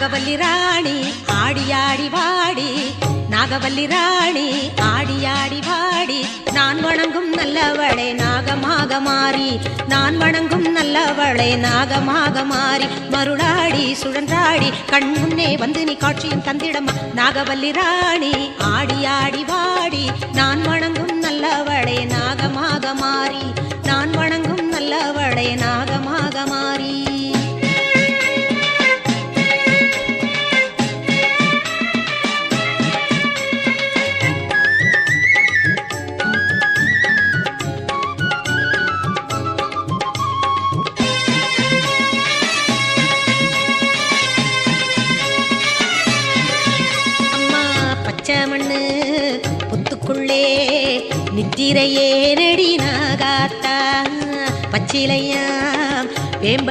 நாகவல்லி ராணி ஆடி ஆடி வாடி, நாகவல்லி ராணி ஆடி ஆடி வாடி. நான் வணங்கும் நல்லவளே நாகமாக மாறி, நான் வணங்கும் நல்லவளே நாகமாக மாறி. மருளாடி சுழன்றாடி கண் முன்னே வந்து நீ காட்சியும் தந்திடமா. நாகவல்லி ராணி ஆடி ஆடி வாடி, நான் வணங்கும் நல்லவளே நாகமாக மாறி, நான் வணங்கும் நல்லவளே நாகமாக மாறி. மண்ணு புத்துக்குள்ளே நித்திரையே நடி நாகாத்தா பச்சிலையா வேம்ப